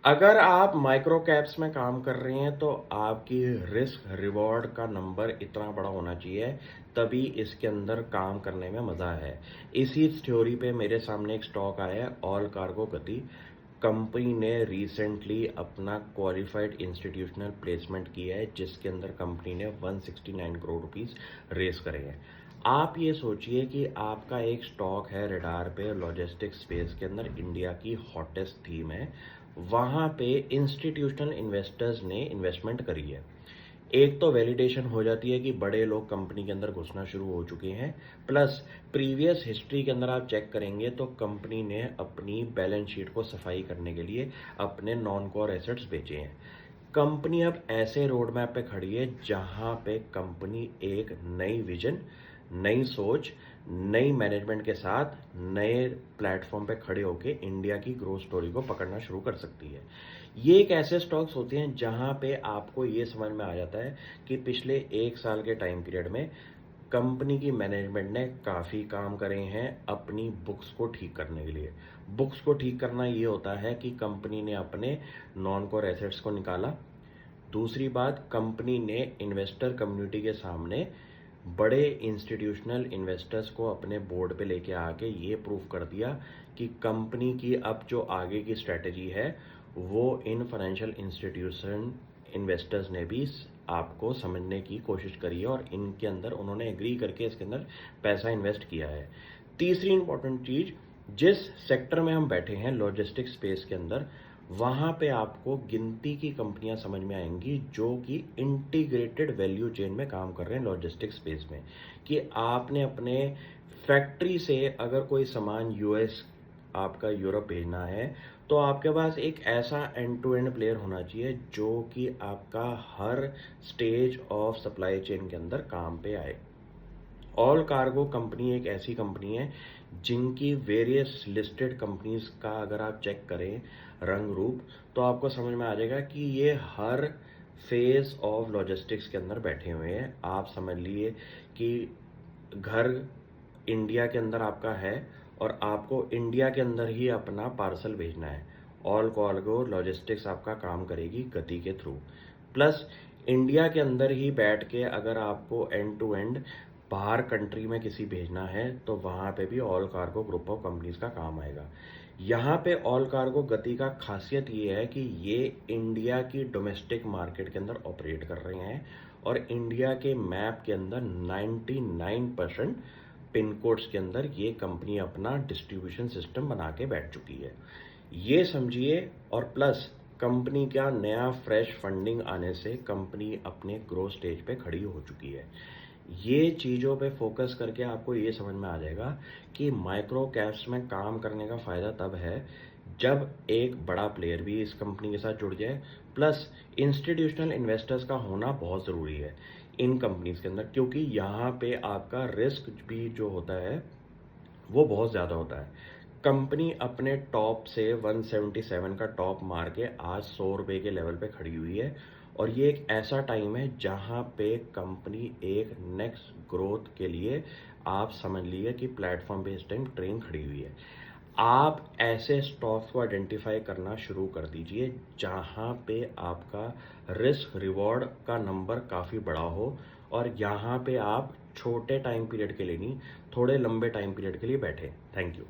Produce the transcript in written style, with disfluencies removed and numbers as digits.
अगर आप micro caps में काम कर रहे हैं तो आपकी रिस्क रिवॉर्ड का नंबर इतना बड़ा होना चाहिए, तभी इसके अंदर काम करने में मज़ा है। इसी थ्योरी पे मेरे सामने एक स्टॉक आया है, ऑल कार्गो गति। कंपनी ने रिसेंटली अपना क्वालिफाइड इंस्टीट्यूशनल प्लेसमेंट किया है, जिसके अंदर कंपनी ने 169 करोड़ रुपीस रेस करे हैं। आप ये सोचिए कि आपका एक स्टॉक है रडार पे, लॉजिस्टिक्स स्पेस के अंदर इंडिया की हॉटेस्ट थीम है, वहाँ पे इंस्टीट्यूशनल इन्वेस्टर्स ने इन्वेस्टमेंट करी है। एक तो वैलिडेशन हो जाती है कि बड़े लोग कंपनी के अंदर घुसना शुरू हो चुके हैं, प्लस प्रीवियस हिस्ट्री के अंदर आप चेक करेंगे तो कंपनी ने अपनी बैलेंस शीट को सफाई करने के लिए अपने नॉन कोर एसेट्स बेचे हैं। कंपनी अब ऐसे रोड मैप पे खड़ी है जहां पे कंपनी एक नई विजन, नई सोच, नई मैनेजमेंट के साथ नए प्लेटफॉर्म पे खड़े होके इंडिया की ग्रोथ स्टोरी को पकड़ना शुरू कर सकती है। ये एक ऐसे स्टॉक्स होते हैं जहां पे आपको ये समझ में आ जाता है कि पिछले 1 साल के टाइम पीरियड में कंपनी की मैनेजमेंट ने काफ़ी काम करे हैं अपनी बुक्स को ठीक करने के लिए। बुक्स को ठीक करना ये होता है कि कंपनी ने अपने नॉन कोर एसेट्स को निकाला। दूसरी बात, कंपनी ने इन्वेस्टर कम्युनिटी के सामने बड़े इंस्टीट्यूशनल इन्वेस्टर्स को अपने बोर्ड पे लेके आके ये प्रूव कर दिया कि कंपनी की अब जो आगे की स्ट्रेटजी है वो इन फाइनेंशियल इंस्टीट्यूशन इन्वेस्टर्स ने भी आपको समझने की कोशिश करी है और इनके अंदर उन्होंने एग्री करके इसके अंदर पैसा इन्वेस्ट किया है। तीसरी इंपॉर्टेंट चीज, जिस सेक्टर में हम बैठे हैं लॉजिस्टिक्स स्पेस के अंदर, वहाँ पे आपको गिनती की कंपनियां समझ में आएंगी जो कि इंटीग्रेटेड वैल्यू चेन में काम कर रहे हैं लॉजिस्टिक्स स्पेस में। कि आपने अपने फैक्ट्री से अगर कोई सामान यूएस, आपका यूरोप भेजना है, तो आपके पास एक ऐसा एंड टू एंड प्लेयर होना चाहिए जो कि आपका हर स्टेज ऑफ सप्लाई चेन के अंदर काम पे आए। ऑल कार्गो कंपनी एक ऐसी कंपनी है जिनकी वेरियस लिस्टेड कंपनीज का अगर आप चेक करें रंग रूप, तो आपको समझ में आ जाएगा कि ये हर फेज ऑफ लॉजिस्टिक्स के अंदर बैठे हुए हैं। आप समझ लिए कि घर इंडिया के अंदर आपका है और आपको इंडिया के अंदर ही अपना पार्सल भेजना है। ऑल कार्गो लॉजिस्टिक्स आपका काम करेगी गति के थ्रू। प्लस इंडिया के अंदर ही बैठ के अगर आपको एंड टू एंड बाहर कंट्री में किसी भेजना है तो वहाँ पे भी all cargo group of companies का काम आएगा। यहाँ पे ऑल कार्गो गति का खासियत ये है कि ये इंडिया की डोमेस्टिक मार्केट के अंदर ऑपरेट कर रहे हैं और इंडिया के मैप के अंदर 99% पिन कोड्स के अंदर ये कंपनी अपना डिस्ट्रीब्यूशन सिस्टम बना के बैठ चुकी है, ये समझिए। और प्लस कंपनी का नया फ्रेश फंडिंग आने से कंपनी अपने ग्रोथ स्टेज पे खड़ी हो चुकी है। ये चीज़ों पे फोकस करके आपको ये समझ में आ जाएगा कि माइक्रो कैप्स में काम करने का फ़ायदा तब है जब एक बड़ा प्लेयर भी इस कंपनी के साथ जुड़ जाए, प्लस इंस्टीट्यूशनल इन्वेस्टर्स का होना बहुत ज़रूरी है इन कंपनीज के अंदर, क्योंकि यहाँ पे आपका रिस्क भी जो होता है वो बहुत ज़्यादा होता है। कंपनी अपने टॉप से 177 का टॉप मार के आज 100 रुपये के लेवल पे खड़ी हुई है और ये एक ऐसा टाइम है जहां पे कंपनी एक नेक्स्ट ग्रोथ के लिए, आप समझ लीजिए कि प्लेटफॉर्म पे इस टाइम ट्रेन खड़ी हुई है। आप ऐसे स्टॉक्स को आइडेंटिफाई करना शुरू कर दीजिए जहां पे आपका रिस्क रिवॉर्ड का नंबर काफ़ी बड़ा हो और यहाँ पे आप छोटे टाइम पीरियड के लिए नहीं, थोड़े लंबे टाइम पीरियड के लिए बैठे। Thank you.